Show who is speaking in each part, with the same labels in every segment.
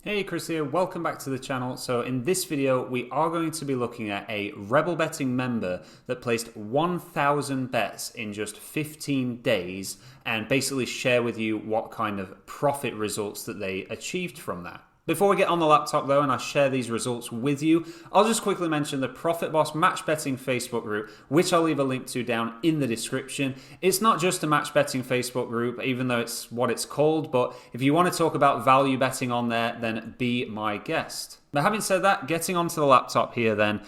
Speaker 1: Hey, Chris here, welcome back to the channel. So in this video, we are going to be looking at a Rebel Betting member that placed 1,000 bets in just 15 days and basically share with you what kind of profit results that they achieved from that. Before we get on the laptop though and I share these results with you, I'll just quickly mention the Profit Boss Match Betting Facebook group, which I'll leave a link to down in the description. It's not just a match betting Facebook group, even though it's what it's called, but if you want to talk about value betting on there, then be my guest. Now, having said that, getting onto the laptop here then,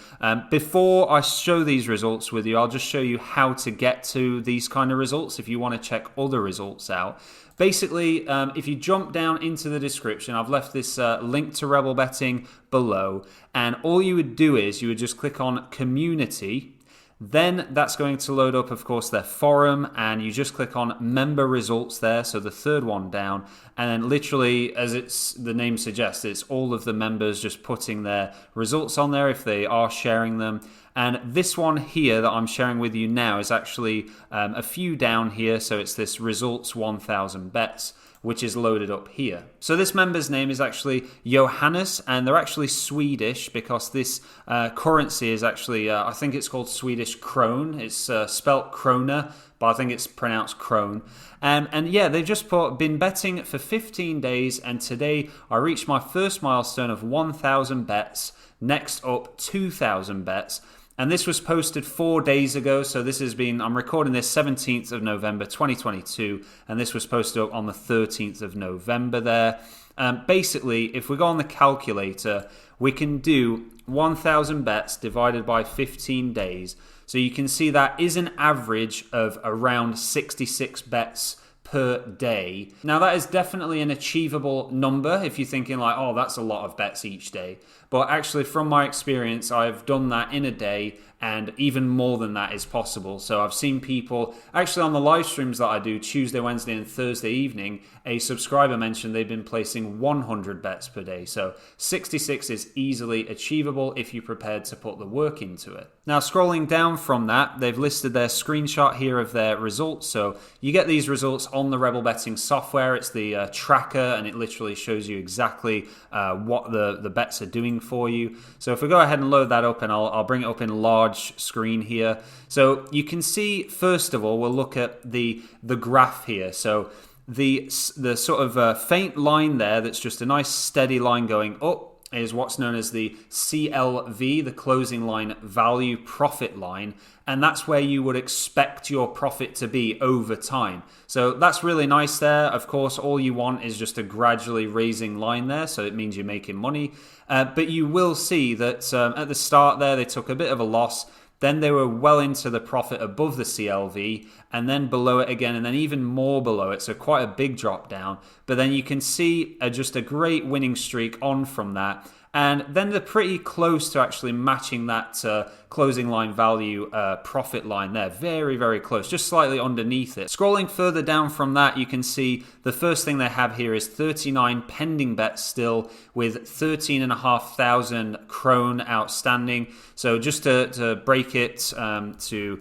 Speaker 1: before I show these results with you, I'll just show you how to get to these kind of results if you want to check other results out. Basically, if you jump down into the description, I've left this link to Rebel Betting below, and all you would do is you would just click on Community. Then that's going to load up, of course, their forum, and you just click on member results there, so the third one down, and then literally, as the name suggests, it's all of the members just putting their results on there if they are sharing them. And this one here that I'm sharing with you now is actually a few down here, so it's this results 1,000 bets, which is loaded up here. So this member's name is actually Johannes, and they're actually Swedish because this currency is actually, I think it's called Swedish krone. It's spelt krona, but I think it's pronounced krone. And yeah, they've just been betting for 15 days, and today I reached my first milestone of 1,000 bets. Next up, 2,000 bets. And this was posted 4 days ago, so this has been, I'm recording this 17th of November 2022, and this was posted up on the 13th of November there. Basically, if we go on the calculator, we can do 1,000 bets divided by 15 days. So you can see that is an average of around 66 bets per day. Now that is definitely an achievable number if you're thinking like, oh, that's a lot of bets each day. But actually from my experience, I've done that in a day, and even more than that is possible. So I've seen people, actually on the live streams that I do Tuesday, Wednesday and Thursday evening, a subscriber mentioned they've been placing 100 bets per day. So 66 is easily achievable if you're prepared to put the work into it. Now scrolling down from that, they've listed their screenshot here of their results. So you get these results on the Rebel Betting software. It's the tracker, and it literally shows you exactly what the bets are doing for you. So if we go ahead and load that up, and I'll bring it up in large screen here. So you can see, first of all, we'll look at the graph here. So the sort of faint line there that's just a nice steady line going up is what's known as the CLV, the closing line value profit line, and that's where you would expect your profit to be over time. So that's really nice there. Of course, all you want is just a gradually raising line there, so it means you're making money. But you will see that at the start there, they took a bit of a loss. Then they were well into the profit above the CLV, and then below it again, and then even more below it, so quite a big drop down. But then you can see just a great winning streak on from that. And then they're pretty close to actually matching that closing line value profit line there. Very, very close, just slightly underneath it. Scrolling further down from that, you can see the first thing they have here is 39 pending bets still, with 13,500 krone outstanding. So just to break it to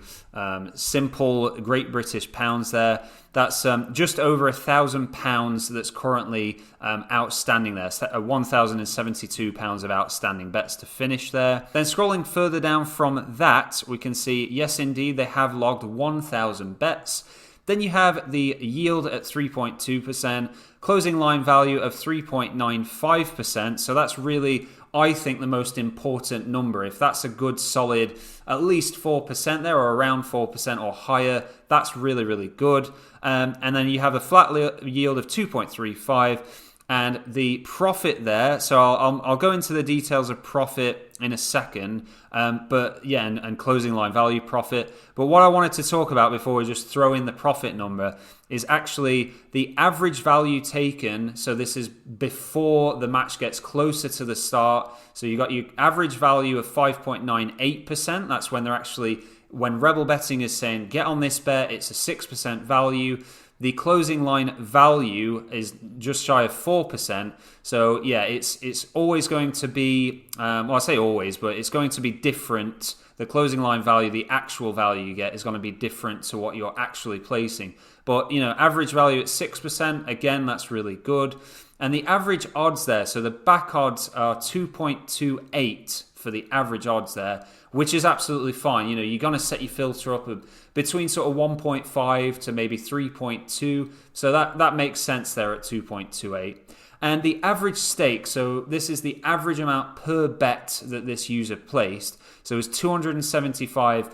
Speaker 1: simple Great British pounds there, that's just over £1,000 that's currently outstanding there. 1,072 pounds of outstanding bets to finish there. Then scrolling further down from that, we can see, yes, indeed, they have logged 1,000 bets. Then you have the yield at 3.2%, closing line value of 3.95%. So that's really, I think, the most important number. If that's a good solid at least 4% there, or around 4% or higher, that's really, really good. And then you have a flat yield of 2.35, and the profit there. So I'll go into the details of profit in a second, but yeah, and closing line value profit. But what I wanted to talk about before we just throw in the profit number is actually the average value taken. So this is before the match gets closer to the start. So you got your average value of 5.98%. That's when they're actually, when Rebel Betting is saying, get on this bet, it's a 6% value. The closing line value is just shy of 4%. So yeah, it's always going to be, well, I say always, but it's going to be different. The closing line value, the actual value you get, is going to be different to what you're actually placing. But, you know, average value at 6%, again, that's really good. And the average odds there, so the back odds are 2.28 for the average odds there, which is absolutely fine. You know, you're going to set your filter up between sort of 1.5 to maybe 3.2. So that makes sense there at 2.28. And the average stake, so this is the average amount per bet that this user placed. So it's 275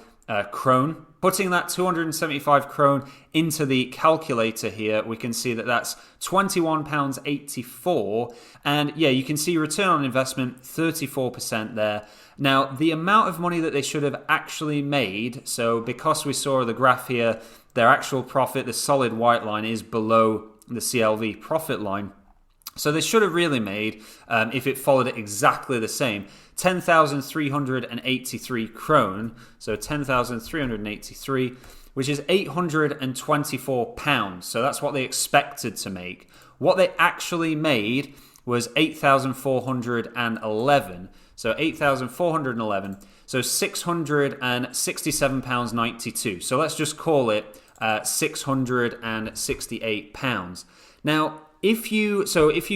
Speaker 1: krone. Putting that 275 krone into the calculator here, we can see that that's £21.84. And yeah, you can see return on investment, 34% there. Now, the amount of money that they should have actually made, so because we saw the graph here, their actual profit, the solid white line, is below the CLV profit line. So they should have really made, if it followed it exactly the same, 10,383 krone, so 10,383, which is £824. So that's what they expected to make. What they actually made was 8,411. So 8,411, so £667.92. So let's just call it £668. Now, if you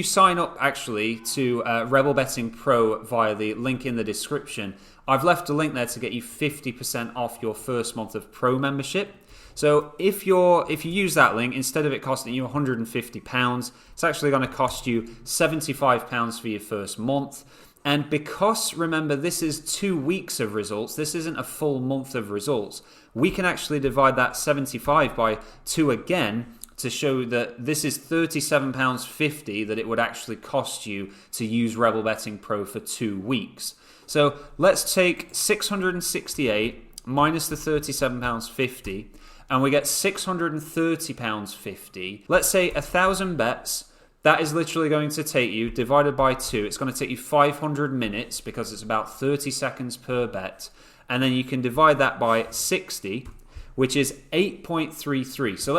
Speaker 1: sign up actually to Rebel Betting Pro via the link in the description, I've left a link there to get you 50% off your first month of Pro membership. So if you use that link, instead of it costing you £150, it's actually going to cost you £75 for your first month. And because, remember, this is 2 weeks of results, this isn't a full month of results, we can actually divide that 75 by 2 again, to show that this is £37.50 that it would actually cost you to use Rebel Betting Pro for 2 weeks. So let's take 668 minus the £37.50 and we get £630.50. Let's say 1,000 bets. That is literally going to take you, divided by 2, it's going to take you 500 minutes because it's about 30 seconds per bet. And then you can divide that by 60, which is 8.33. So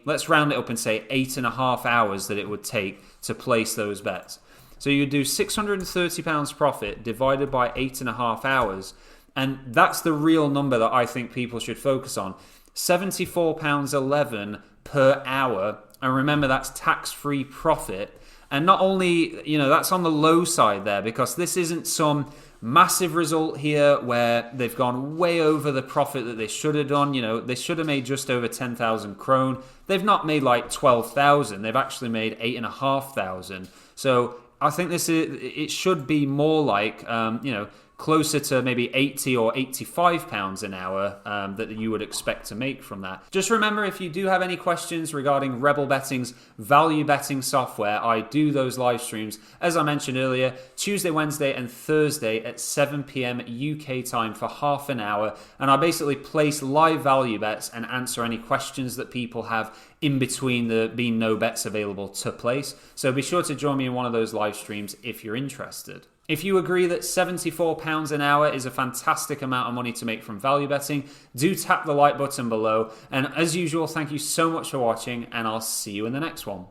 Speaker 1: let's round it up and say 8.5 hours that it would take to place those bets. So you do £630 profit divided by 8.5 hours. And that's the real number that I think people should focus on. £74.11 per hour. And remember, that's tax-free profit. And not only, that's on the low side there, because this isn't some massive result here where they've gone way over the profit that they should have done. They should have made just over 10,000 krone. They've not made like 12,000. They've actually made 8,500. So I think it should be more like, closer to maybe 80 or 85 pounds an hour that you would expect to make from that. Just remember, if you do have any questions regarding Rebel Betting's value betting software, I do those live streams, as I mentioned earlier, Tuesday, Wednesday and Thursday at 7 p.m. UK time for half an hour. And I basically place live value bets and answer any questions that people have in between there being no bets available to place. So be sure to join me in one of those live streams if you're interested. If you agree that £74 an hour is a fantastic amount of money to make from value betting, do tap the like button below. And as usual, thank you so much for watching, and I'll see you in the next one.